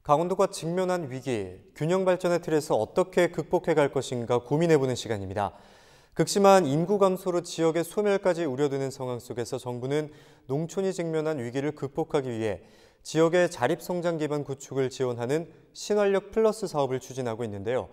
강원도가 직면한 위기, 균형 발전의 틀에서 어떻게 극복해 갈 것인가 고민해보는 시간입니다. 극심한 인구 감소로 지역의 소멸까지 우려되는 상황 속에서 정부는 농촌이 직면한 위기를 극복하기 위해 지역의 자립성장 기반 구축을 지원하는 신활력 플러스 사업을 추진하고 있는데요.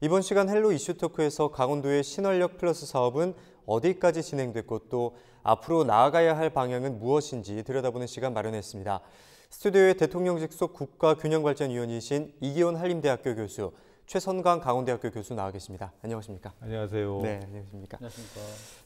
이번 시간 헬로 이슈토크에서 강원도의 신활력 플러스 사업은 어디까지 진행됐고 또 앞으로 나아가야 할 방향은 무엇인지 들여다보는 시간 마련했습니다. 스튜디오에 대통령 직속 국가균형발전위원이신 이기원 한림대학교 교수, 최선강 강원대학교 교수 나와 계십니다. 안녕하십니까? 안녕하세요. 네, 안녕하십니까? 안녕하십니까?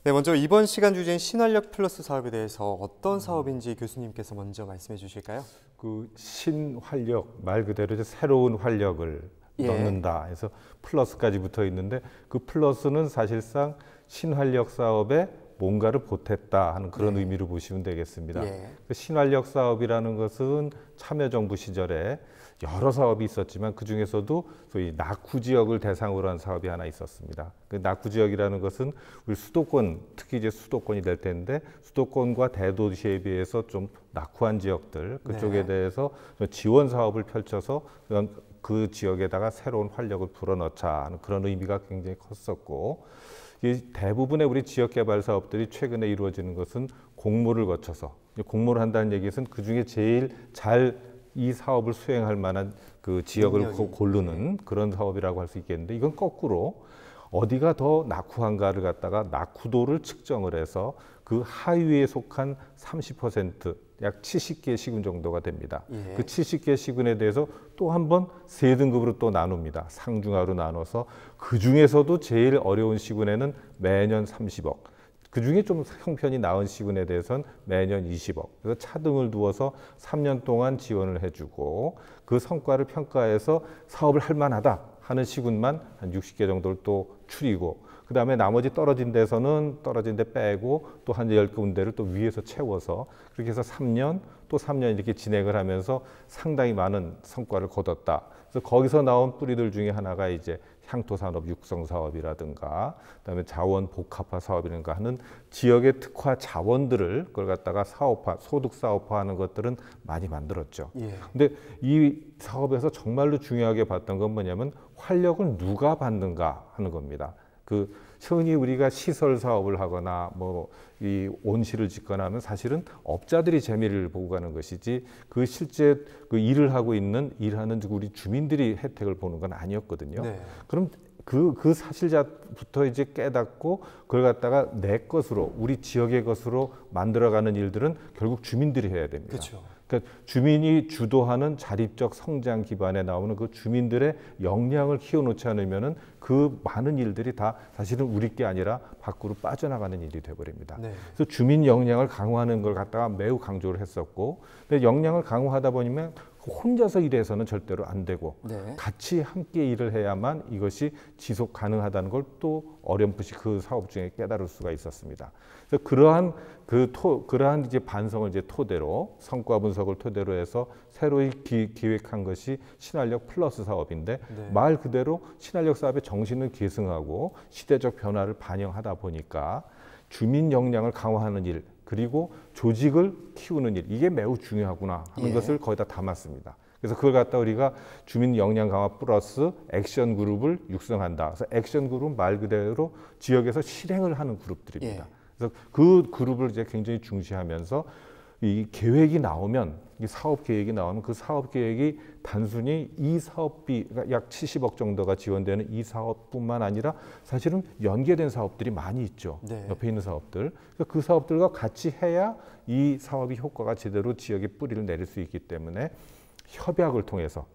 네, 먼저 이번 시간 주제인 신활력 플러스 사업에 대해서 어떤 사업인지 교수님께서 먼저 말씀해 주실까요? 그 신활력, 말 그대로 이제 새로운 활력을 넣는다 해서 플러스까지 붙어 있는데 그 플러스는 사실상 신활력 사업에 뭔가를 보탰다 하는 그런 의미로 보시면 되겠습니다. 그 신활력 사업이라는 것은 참여정부 시절에 여러 사업이 있었지만 그 중에서도 소위 낙후 지역을 대상으로 한 사업이 하나 있었습니다. 그 낙후 지역이라는 것은 우리 수도권, 특히 이제 수도권이 될 텐데 수도권과 대도시에 비해서 좀 낙후한 지역들 그쪽에 대해서 지원 사업을 펼쳐서 그 지역에다가 새로운 활력을 불어넣자 하는 그런 의미가 굉장히 컸었고, 이 대부분의 우리 지역개발 사업들이 최근에 이루어지는 것은 공모를 거쳐서, 공모를 한다는 얘기는 그 중에 제일 잘 이 사업을 수행할 만한 그 지역을 고르는 그런 사업이라고 할 수 있겠는데, 이건 거꾸로 어디가 더 낙후한가를 갖다가 낙후도를 측정을 해서 그 하위에 속한 30%, 약 70개 시군 정도가 됩니다. 그 70개 시군에 대해서 또 한 번 세 등급으로 또 나눕니다. 상중하로 나눠서 그 중에서도 제일 어려운 시군에는 매년 30억, 그 중에 좀 형편이 나은 시군에 대해서는 매년 20억. 그래서 차등을 두어서 3년 동안 지원을 해주고 그 성과를 평가해서 사업을 할 만하다 하는 시군만 한 60개 정도를 또 추리고, 그 다음에 나머지 떨어진 데서는 떨어진 데 빼고 또 한 10군데를 또 위에서 채워서 그렇게 해서 3년 또 3년 이렇게 진행을 하면서 상당히 많은 성과를 거뒀다. 그래서 거기서 나온 뿌리들 중에 하나가 이제 향토산업 육성 사업이라든가 그다음에 자원 복합화 사업이라든가 하는 지역의 특화 자원들을 그걸 갖다가 사업화, 소득 사업화하는 것들은 많이 만들었죠. 근데 이 사업에서 정말로 중요하게 봤던 건 뭐냐면 활력을 누가 받는가 하는 겁니다. 그 흔히 우리가 시설 사업을 하거나 뭐 이 온실을 짓거나 하면 사실은 업자들이 재미를 보고 가는 것이지 그 실제 그 일을 하고 있는 일하는 우리 주민들이 혜택을 보는 건 아니었거든요. 그럼 그 사실자부터 이제 깨닫고 그걸 갖다가 내 것으로, 우리 지역의 것으로 만들어가는 일들은 결국 주민들이 해야 됩니다. 그러니까 주민이 주도하는 자립적 성장 기반에 나오는 그 주민들의 역량을 키워놓지 않으면은 그 많은 일들이 다 사실은 우리 게 아니라 밖으로 빠져나가는 일이 돼버립니다. 그래서 주민 역량을 강화하는 걸 갖다가 매우 강조를 했었고, 근데 역량을 강화하다 보면 혼자서 일해서는 절대로 안 되고 같이 함께 일을 해야만 이것이 지속 가능하다는 걸 또 어렴풋이 그 사업 중에 깨달을 수가 있었습니다. 그래서 그러한 이제 반성을 이제 토대로, 성과 분석을 토대로 해서 새로이 기획한 것이 신활력 플러스 사업인데, 말 그대로 신활력 사업의 정신을 계승하고 시대적 변화를 반영하다 보니까 주민 역량을 강화하는 일, 그리고 조직을 키우는 일, 이게 매우 중요하구나 하는 것을 거의 다 담았습니다. 그래서 그걸 갖다 우리가 주민 역량 강화 플러스 액션 그룹을 육성한다. 그래서 액션 그룹은 말 그대로 지역에서 실행을 하는 그룹들입니다. 그래서 그 그룹을 이제 굉장히 중시하면서 이 계획이 나오면, 이 사업 계획이 나오면 그 사업 계획이 단순히 이 사업비, 그러니까 약 70억 정도가 지원되는 이 사업뿐만 아니라 사실은 연계된 사업들이 많이 있죠. 옆에 있는 사업들. 그 사업들과 같이 해야 이 사업이 효과가 제대로 지역에 뿌리를 내릴 수 있기 때문에 협약을 통해서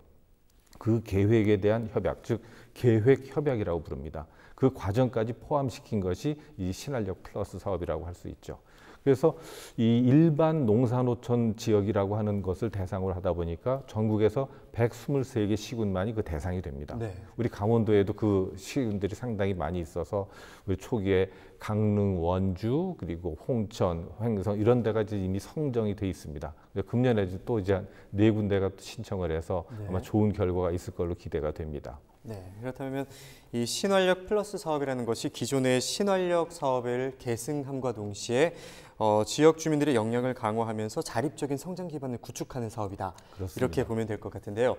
그 계획에 대한 협약, 즉 계획 협약이라고 부릅니다. 그 과정까지 포함시킨 것이 이 신활력 플러스 사업이라고 할 수 있죠. 그래서 이 일반 농사노촌 지역이라고 하는 것을 대상으로 하다 보니까 전국에서 123개 시군만이 그 대상이 됩니다. 우리 강원도에도 그 시군들이 상당히 많이 있어서 우리 초기에 강릉, 원주, 그리고 홍천, 횡성 이런 데가 이제 이미 성정이 돼 있습니다. 금년에 또 이제 4군데가 신청을 해서 아마 좋은 결과가 있을 걸로 기대가 됩니다. 그렇다면 이 신활력 플러스 사업이라는 것이 기존의 신활력 사업을 계승함과 동시에 지역 주민들의 역량을 강화하면서 자립적인 성장 기반을 구축하는 사업이다. 이렇게 보면 될 것 같은데요. 있는데요.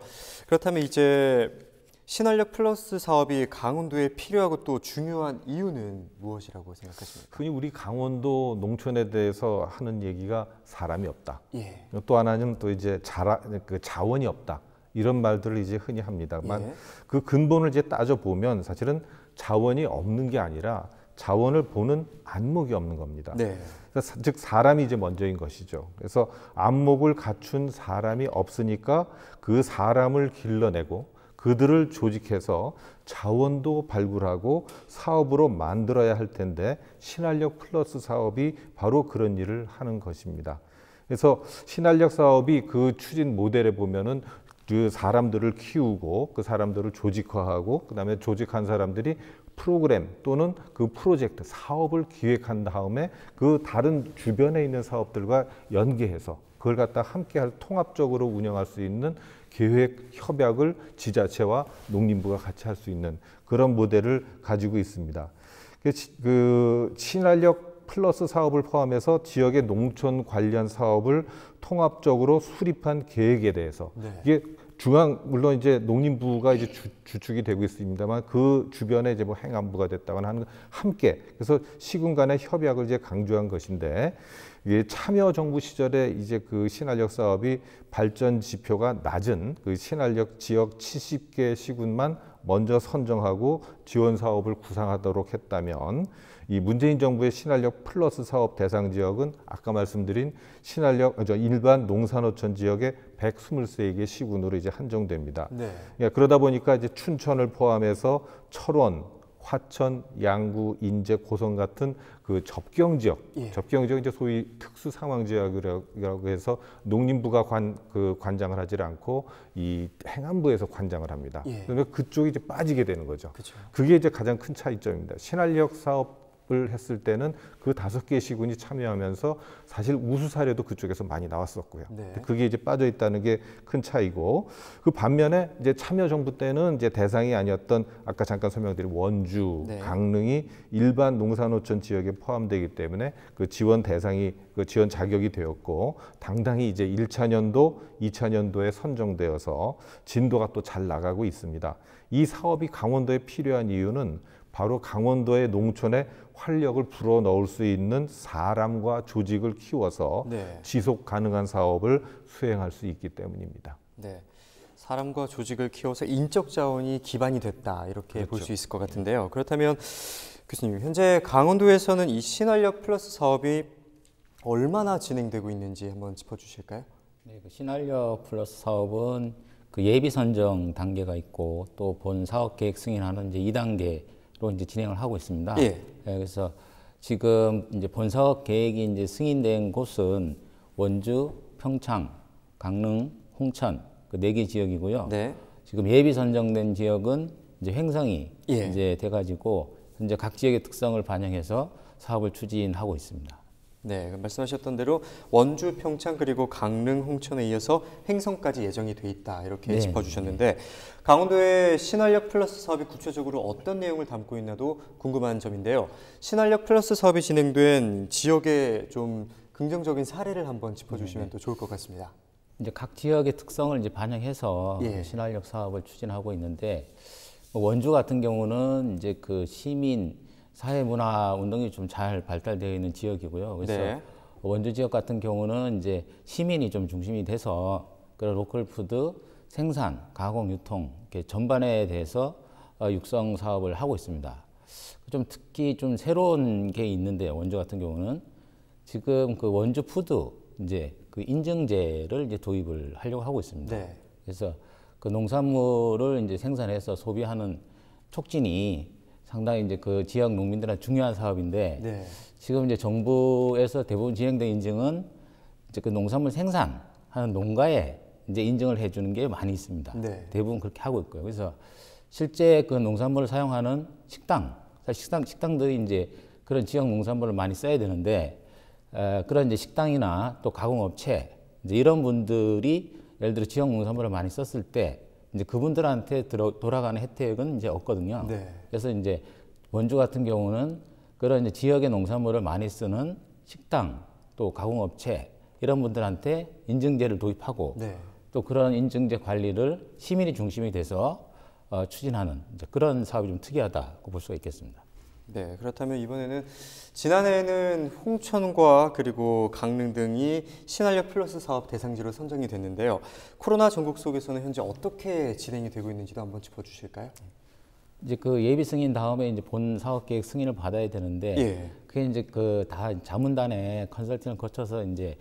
그렇다면 이제 신활력 플러스 사업이 강원도에 필요하고 또 중요한 이유는 무엇이라고 생각하십니까? 흔히 우리 강원도 농촌에 대해서 하는 얘기가 사람이 없다. 예. 또 하나는 또 이제 자원이 없다. 이런 말들을 이제 흔히 합니다만 예. 그 근본을 이제 따져 보면 사실은 자원이 없는 게 아니라 자원을 보는 안목이 없는 겁니다. 네. 즉 사람이 이제 먼저인 것이죠. 그래서 안목을 갖춘 사람이 없으니까 그 사람을 길러내고 그들을 조직해서 자원도 발굴하고 사업으로 만들어야 할 텐데 신활력 플러스 사업이 바로 그런 일을 하는 것입니다. 그래서 신활력 사업이 그 추진 모델에 보면은 그 사람들을 키우고 그 사람들을 조직화하고 그다음에 조직한 사람들이 프로그램 또는 그 프로젝트 사업을 기획한 다음에 그 다른 주변에 있는 사업들과 연계해서 그걸 갖다 함께 통합적으로 운영할 수 있는 계획 협약을 지자체와 농림부가 같이 할 수 있는 그런 모델을 가지고 있습니다. 그 신활력 플러스 사업을 포함해서 지역의 농촌 관련 사업을 통합적으로 수립한 계획에 대해서 이게 물론 이제 농림부가 이제 주축이 되고 있습니다만 그 주변에 이제 뭐 행안부가 됐다거나 하는 함께 그래서 시군 간의 협약을 이제 강조한 것인데 이게 참여 정부 시절에 이제 그 신활력 사업이 발전 지표가 낮은 그 신활력 지역 70개 시군만 먼저 선정하고 지원 사업을 구상하도록 했다면 이 문재인 정부의 신활력 플러스 사업 대상 지역은 아까 말씀드린 일반 농산어촌 지역의 123개 시군으로 이제 한정됩니다. 네. 그러다 보니까 이제 춘천을 포함해서 철원, 화천, 양구, 인제, 고성 같은 그 접경 지역, 접경 지역 이제 소위 특수 상황 지역이라고 해서 농림부가 관장을 하지 않고 이 행안부에서 관장을 합니다. 그러면 그쪽이 이제 빠지게 되는 거죠. 그쵸. 그게 이제 가장 큰 차이점입니다. 신활력 사업을 했을 때는 그 5개 시군이 참여하면서 사실 우수 사례도 그쪽에서 많이 나왔었고요. 네. 그게 이제 빠져 있다는 게 큰 차이고 그 반면에 이제 참여 정부 때는 이제 대상이 아니었던 아까 잠깐 설명드린 원주, 강릉이 일반 농산어촌 지역에 포함되기 때문에 그 지원 대상이 그 지원 자격이 되었고 당당히 이제 1차년도, 2차년도에 선정되어서 진도가 또 잘 나가고 있습니다. 이 사업이 강원도에 필요한 이유는 바로 강원도의 농촌에 활력을 불어넣을 수 있는 사람과 조직을 키워서 지속 가능한 사업을 수행할 수 있기 때문입니다. 네, 사람과 조직을 키워서 인적 자원이 기반이 됐다 이렇게 볼 수 있을 것 같은데요. 그렇다면 교수님, 현재 강원도에서는 이 신활력 플러스 사업이 얼마나 진행되고 있는지 한번 짚어주실까요? 네, 그 신활력 플러스 사업은 그 예비 선정 단계가 있고 또 본 사업 계획 승인하는 이제 2단계로 이제 진행을 하고 있습니다. 네, 그래서 지금 이제 본 사업 계획이 이제 승인된 곳은 원주, 평창, 강릉, 홍천 그 4개 지역이고요. 지금 예비 선정된 지역은 이제 횡성이 이제 돼가지고 현재 각 지역의 특성을 반영해서 사업을 추진하고 있습니다. 네, 말씀하셨던 대로 원주, 평창 그리고 강릉, 홍천에 이어서 횡성까지 예정이 돼 있다 이렇게 짚어주셨는데 강원도의 신활력 플러스 사업이 구체적으로 어떤 내용을 담고 있나도 궁금한 점인데요. 신활력 플러스 사업이 진행된 지역의 좀 긍정적인 사례를 한번 짚어주시면 또 좋을 것 같습니다. 이제 각 지역의 특성을 이제 반영해서 신활력 사업을 추진하고 있는데 원주 같은 경우는 이제 그 시민 사회문화 운동이 좀 잘 발달되어 있는 지역이고요. 그래서 원주 지역 같은 경우는 이제 시민이 좀 중심이 돼서 그런 로컬 푸드 생산, 가공, 유통 이렇게 전반에 대해서 육성 사업을 하고 있습니다. 좀 특히 좀 새로운 게 있는데 원주 같은 경우는 지금 그 원주 푸드 이제 그 인증제를 이제 도입을 하려고 하고 있습니다. 그래서 그 농산물을 이제 생산해서 소비하는 촉진이 상당히 이제 그 지역 농민들한테 중요한 사업인데 지금 이제 정부에서 대부분 진행된 인증은 이제 그 농산물 생산하는 농가에 이제 인증을 해주는 게 많이 있습니다. 대부분 그렇게 하고 있고요. 그래서 실제 그 농산물을 사용하는 식당들이 이제 그런 지역 농산물을 많이 써야 되는데 그런 이제 식당이나 또 가공업체 이제 이런 분들이 예를 들어 지역 농산물을 많이 썼을 때 이제 그분들한테 돌아가는 혜택은 이제 없거든요. 그래서 이제 원주 같은 경우는 그런 이제 지역의 농산물을 많이 쓰는 식당 또 가공업체 이런 분들한테 인증제를 도입하고 또 그런 인증제 관리를 시민이 중심이 돼서 추진하는 이제 그런 사업이 좀 특이하다고 볼 수가 있겠습니다. 네, 그렇다면 이번에는 지난해에는 홍천과 그리고 강릉 등이 신활력 플러스 사업 대상지로 선정이 됐는데요. 코로나 전국 속에서는 현재 어떻게 진행이 되고 있는지도 한번 짚어주실까요? 이제 그 예비 승인 다음에 이제 본 사업 계획 승인을 받아야 되는데 예. 그게 이제 그 다 자문단의 컨설팅을 거쳐서 이제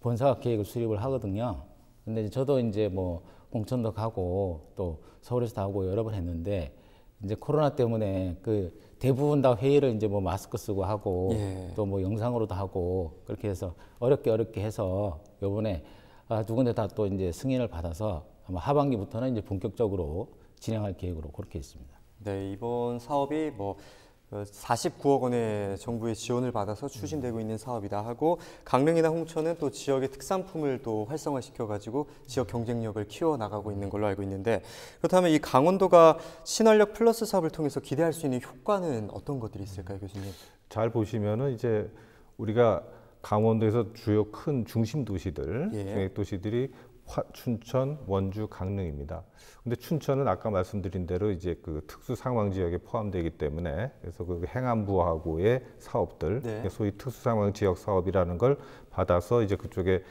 본 사업 계획을 수립을 하거든요. 근데 이제 저도 이제 뭐 공천도 가고 또 서울에서도 하고 여러 번 했는데 이제 코로나 때문에 그 대부분 다 회의를 이제 뭐 마스크 쓰고 하고 예. 또 뭐 영상으로도 하고 그렇게 해서 어렵게 해서 요번에 두 군데 다 또 이제 승인을 받아서 아마 하반기부터는 이제 본격적으로 진행할 계획으로 그렇게 있습니다. 네, 이번 사업이 뭐 49억 원의 정부의 지원을 받아서 추진되고 있는 사업이다 하고 강릉이나 홍천은 또 지역의 특산품을 또 활성화시켜 가지고 지역 경쟁력을 키워 나가고 있는 걸로 알고 있는데 그렇다면 이 강원도가 신활력 플러스 사업을 통해서 기대할 수 있는 효과는 어떤 것들이 있을까요, 교수님? 잘 보시면은 이제 우리가 강원도에서 주요 큰 중심 도시들, 예. 중액 도시들이 춘천, 원주, 강릉입니다. 근데 춘천은 아까 말씀드린 대로 이제 그 특수 상황 지역에 포함되기 때문에 그래서 그 행안부하고의 사업들, 네. 소위 특수 상황 지역 사업이라는 걸 받아서 이제 그쪽에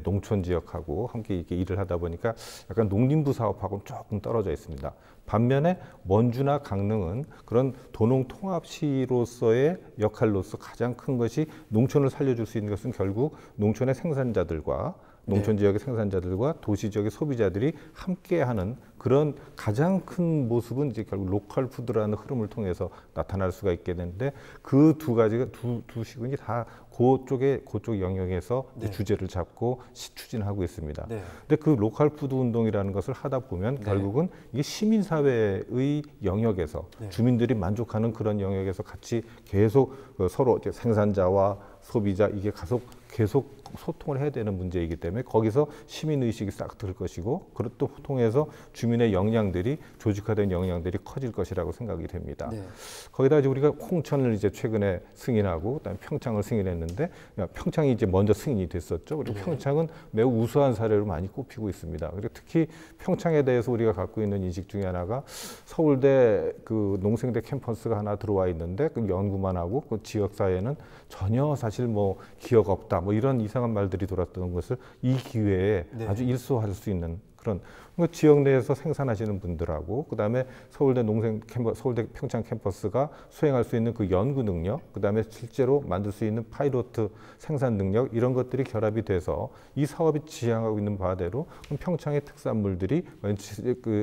농촌 지역하고 함께 이렇게 일을 하다 보니까 약간 농림부 사업하고는 조금 떨어져 있습니다. 반면에 원주나 강릉은 그런 도농 통합시로서의 역할로서 가장 큰 것이 농촌을 살려줄 수 있는 것은 결국 농촌의 생산자들과 농촌 지역의 생산자들과 도시 지역의 소비자들이 함께하는 그런 가장 큰 모습은 이제 결국 로컬 푸드라는 흐름을 통해서 나타날 수가 있게 되는데 그 두 가지가 두 시군이 다 그쪽 영역에서 네. 주제를 잡고 추진하고 있습니다. 네. 근데 그 로컬 푸드 운동이라는 것을 하다 보면 네. 결국은 이게 시민 사회의 영역에서 네. 주민들이 만족하는 그런 영역에서 같이 계속 서로 이제 생산자와 소비자 이게 계속 소통을 해야 되는 문제이기 때문에 거기서 시민 의식이 싹 들 것이고 그걸 또 통해서 주민의 역량들이 조직화된 역량들이 커질 것이라고 생각이 됩니다. 네. 거기다 이제 우리가 홍천을 이제 최근에 승인하고 그다음에 평창을 승인했는데 평창이 이제 먼저 승인이 됐었죠. 그리고 네. 평창은 매우 우수한 사례로 많이 꼽히고 있습니다. 그리고 특히 평창에 대해서 우리가 갖고 있는 인식 중에 하나가 서울대 그 농생대 캠퍼스가 하나 들어와 있는데 그 연구만 하고 그 지역 사회는 전혀 사실 뭐 기억 없다 뭐 이런 이상한 말들이 돌았던 것을 이 기회에 네. 아주 일소할 수 있는 그런 지역 내에서 생산하시는 분들하고 그다음에 서울대 서울대 평창 캠퍼스가 수행할 수 있는 그 연구 능력, 그다음에 실제로 만들 수 있는 파이로트 생산 능력 이런 것들이 결합이 돼서 이 사업이 지향하고 있는 바대로 평창의 특산물들이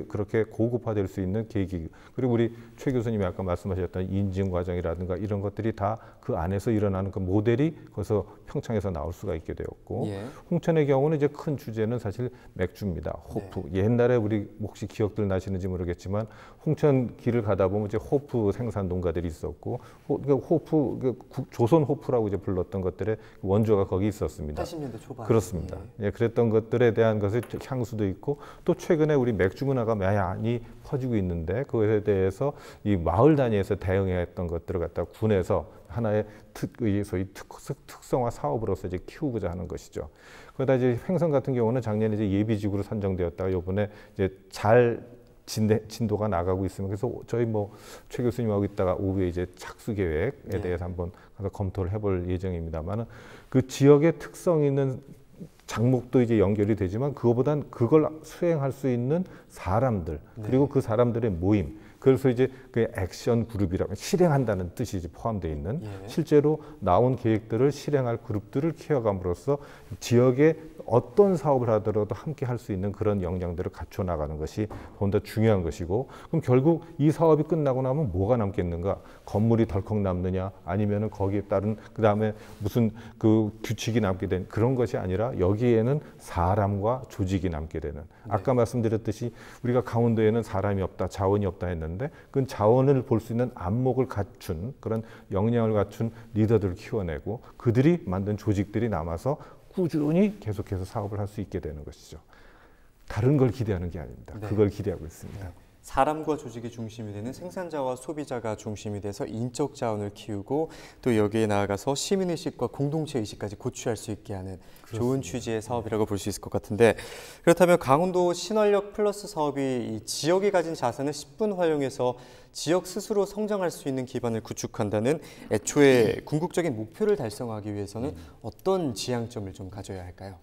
그렇게 고급화될 수 있는 계기 그리고 우리 최 교수님이 아까 말씀하셨던 인증 과정이라든가 이런 것들이 다 그 안에서 일어나는 그 모델이 거기서 평창에서 나올 수가 있게 되었고 예. 홍천의 경우는 이제 큰 주제는 사실 맥주입니다. 호프. 네. 옛날에 우리 혹시 기억들 나시는지 모르겠지만 홍천 길을 가다 보면 이제 호프 생산 농가들이 있었고 호프 조선 호프라고 이제 불렀던 것들의 원조가 거기 있었습니다. 80년대 초반. 그렇습니다. 예, 그랬던 것들에 대한 것의 향수도 있고 또 최근에 우리 맥주 문화가 많이 퍼지고 있는데 그것에 대해서 이 마을 단위에서 대응했던 것들을 갖다 군에서 하나의 소위 특성화 사업으로서 이제 키우고자 하는 것이죠. 그러다 이제 횡성 같은 경우는 작년에 이제 예비지구로 선정되었다가 이번에 이제 잘 진도가 나가고 있으면 그래서 저희 뭐 최 교수님하고 있다가 오후에 이제 착수 계획에 네. 대해서 한번 가서 검토를 해볼 예정입니다만은 그 지역의 특성 있는 장목도 이제 연결이 되지만 그거보단 그걸 수행할 수 있는 사람들 그리고 그 사람들의 모임 그래서 이제 그 액션 그룹이라고 실행한다는 뜻이 이제 포함되어 있는 예. 실제로 나온 계획들을 실행할 그룹들을 키워감으로써 지역에 어떤 사업을 하더라도 함께 할 수 있는 그런 역량들을 갖춰 나가는 것이 보다 중요한 것이고 그럼 결국 이 사업이 끝나고 나면 뭐가 남겠는가? 건물이 덜컥 남느냐? 아니면은 거기에 따른 그다음에 무슨 그 규칙이 남게 된 그런 것이 아니라 여기에는 사람과 조직이 남게 되는 아까 말씀드렸듯이 우리가 강원도에는 사람이 없다, 자원이 없다 했는데 그 자원을 볼 수 있는 안목을 갖춘 그런 역량을 갖춘 리더들을 키워내고 그들이 만든 조직들이 남아서 꾸준히 계속해서 사업을 할 수 있게 되는 것이죠. 다른 걸 기대하는 게 아닙니다. 네. 그걸 기대하고 있습니다. 사람과 조직이 중심이 되는 생산자와 소비자가 중심이 돼서 인적 자원을 키우고 또 여기에 나아가서 시민의식과 공동체의식까지 고취할 수 있게 하는 좋은 취지의 사업이라고 볼 수 있을 것 같은데, 그렇다면 강원도 신활력 플러스 사업이 이 지역이 가진 자산을 10분 활용해서 지역 스스로 성장할 수 있는 기반을 구축한다는 애초에 궁극적인 목표를 달성하기 위해서는 어떤 지향점을 좀 가져야 할까요?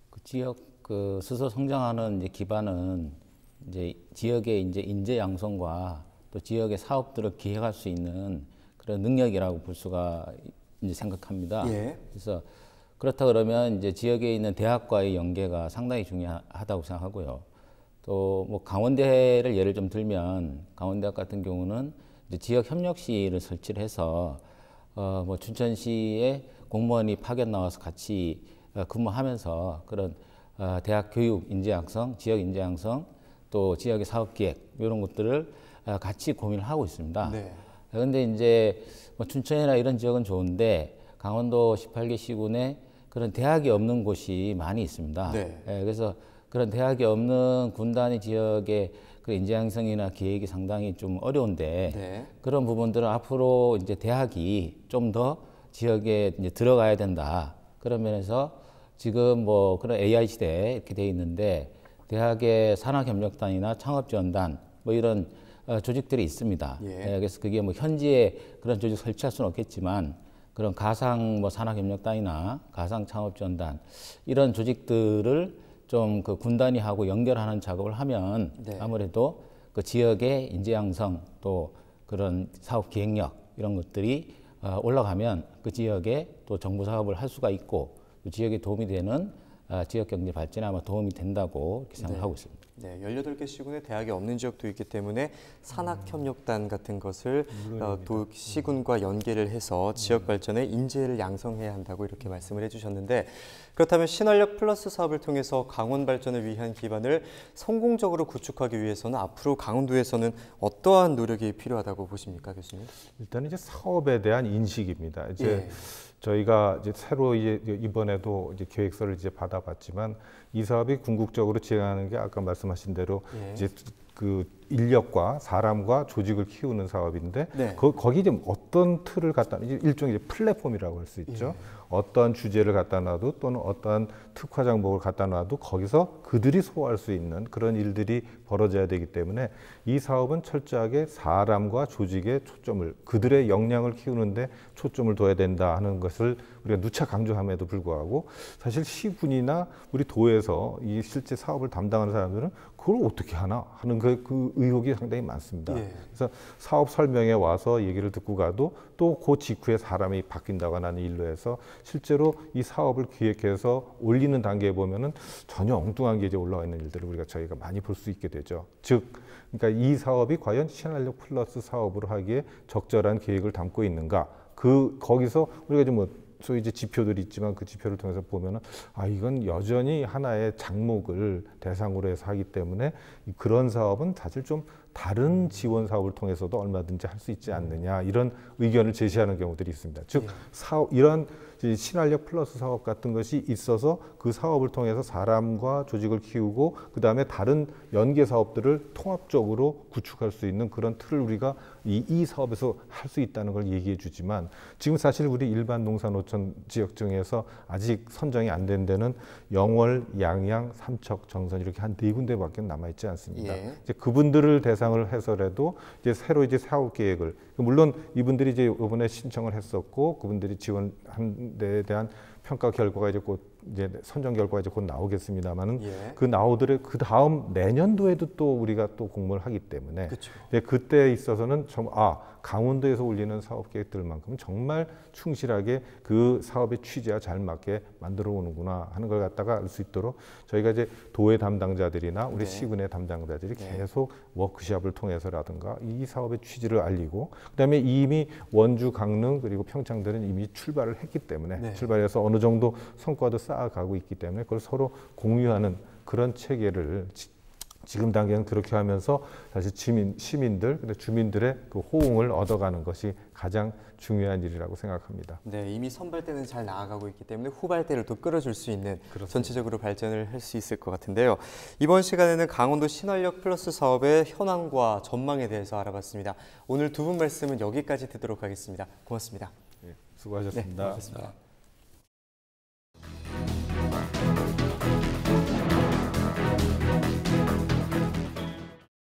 그 지역 그 스스로 성장하는 이제 기반은 이제 지역의 이제 인재 양성과 또 지역의 사업들을 기획할 수 있는 그런 능력이라고 볼 수가 이제 생각합니다. 예. 그래서 그렇다 그러면 이제 지역에 있는 대학과의 연계가 상당히 중요하다고 생각하고요. 또 뭐 강원대를 예를 좀 들면 강원대학 같은 경우는 이제 지역 협력실을 설치를 해서 뭐 춘천시에 공무원이 파견 나와서 같이 근무하면서 그런 대학 교육 인재 양성, 지역 인재 양성, 또 지역의 사업 기획 이런 것들을 같이 고민을 하고 있습니다. 네. 그런데 이제 뭐 춘천이나 이런 지역은 좋은데 강원도 18개 시군에 그런 대학이 없는 곳이 많이 있습니다. 네. 그래서 그런 대학이 없는 군 단위 지역의 그 인재 양성이나 기획이 상당히 좀 어려운데 네. 그런 부분들은 앞으로 이제 대학이 좀 더 지역에 이제 들어가야 된다. 그런 면에서 지금 뭐 그런 AI 시대에 이렇게 돼 있는데 대학의 산학협력단이나 창업지원단 뭐 이런 조직들이 있습니다. 예. 그래서 그게 뭐 현지에 그런 조직 설치할 수는 없겠지만 그런 가상 뭐 산학협력단이나 가상 창업지원단 이런 조직들을 좀 그 군단위하고 연결하는 작업을 하면 네. 아무래도 그 지역의 인재 양성 또 그런 사업 기획력 이런 것들이 올라가면 그 지역에 또 정부 사업을 할 수가 있고 또 지역에 도움이 되는 지역 경제 발전에 아마 도움이 된다고 이렇게 생각을 하고 있습니다. 네, 18개 시군에 대학이 없는 지역도 있기 때문에 산학협력단 같은 것을 시군과 연계를 해서 지역 발전에 인재를 양성해야 한다고 이렇게 말씀을 해주셨는데, 그렇다면 신활력 플러스 사업을 통해서 강원 발전을 위한 기반을 성공적으로 구축하기 위해서는 앞으로 강원도에서는 어떠한 노력이 필요하다고 보십니까, 교수님? 일단 이제 사업에 대한 인식입니다. 이제 예. 저희가 이제 새로 이번에도 이제 계획서를 이제 받아봤지만 이 사업이 궁극적으로 진행하는 게 아까 말씀하신 대로 예. 이제 그 인력과 사람과 조직을 키우는 사업인데 네. 거기 좀 어떤 틀을 갖다 일종의 이제 플랫폼이라고 할 수 있죠. 예. 어떠한 주제를 갖다 놔도 또는 어떠한 특화 장목을 갖다 놔도 거기서 그들이 소화할 수 있는 그런 일들이 벌어져야 되기 때문에 이 사업은 철저하게 사람과 조직의 초점을 그들의 역량을 키우는데 초점을 둬야 된다 하는 것을 우리가 누차 강조함에도 불구하고 사실 시군이나 우리 도에서 이 실제 사업을 담당하는 사람들은 그걸 어떻게 하나 하는 그 의혹이 상당히 많습니다. 예. 그래서 사업 설명에 와서 얘기를 듣고 가도 또 그 직후에 사람이 바뀐다거나 하는 일로 해서 실제로 이 사업을 기획해서 올리는 단계에 보면은 전혀 엉뚱한 게 이제 올라와 있는 일들을 저희가 많이 볼 수 있게 되죠. 즉, 그러니까 이 사업이 과연 신활력 플러스 사업으로 하기에 적절한 계획을 담고 있는가? 거기서 우리가 좀 소위 이제 지표들이 있지만 그 지표를 통해서 보면은 이건 여전히 하나의 장목을 대상으로 해서 하기 때문에 그런 사업은 사실 좀 다른 지원 사업을 통해서도 얼마든지 할 수 있지 않느냐 이런 의견을 제시하는 경우들이 있습니다. 즉 이런 신활력 플러스 사업 같은 것이 있어서 그 사업을 통해서 사람과 조직을 키우고 그 다음에 다른 연계 사업들을 통합적으로 구축할 수 있는 그런 틀을 우리가 이 사업에서 할 수 있다는 걸 얘기해 주지만 지금 사실 우리 일반 농산어촌 지역 중에서 아직 선정이 안 된 데는 영월, 양양, 삼척, 정선 이렇게 한 4군데밖에 남아 있지 않습니다. 예. 이제 그분들을 대상을 해서라도 이제 새로 이제 사업 계획을 물론 이분들이 이제 이번에 신청을 했었고 그분들이 지원한 데에 대한 평가 결과가 이제 곧 이제 선정 결과가 이제 곧 나오겠습니다만은 예. 그 나오더라도 그 다음 내년도에도 또 우리가 또 공모를 하기 때문에 그쵸. 그때에 있어서는 강원도에서 올리는 사업 계획들만큼 정말 충실하게 그 사업의 취지와 잘 맞게 만들어 오는구나 하는 걸 갖다가 알 수 있도록 저희가 이제 도의 담당자들이나 우리 네. 시군의 담당자들이 네. 계속 워크숍을 통해서라든가 이 사업의 취지를 알리고 그다음에 이미 원주, 강릉 그리고 평창들은 이미 출발을 했기 때문에 네. 출발해서 어느 정도 성과도 쌓아가고 있기 때문에 그걸 서로 공유하는 그런 체계를 지금 단계는 그렇게 하면서 사실 시민들, 근데 주민들의 그 호응을 얻어가는 것이 가장 중요한 일이라고 생각합니다. 네, 이미 선발대는 잘 나아가고 있기 때문에 후발대를 또 끌어줄 수 있는 그렇습니다. 전체적으로 발전을 할 수 있을 것 같은데요. 이번 시간에는 강원도 신활력 플러스 사업의 현황과 전망에 대해서 알아봤습니다. 오늘 두 분 말씀은 여기까지 듣도록 하겠습니다. 고맙습니다. 네, 수고하셨습니다. 네, 고맙습니다.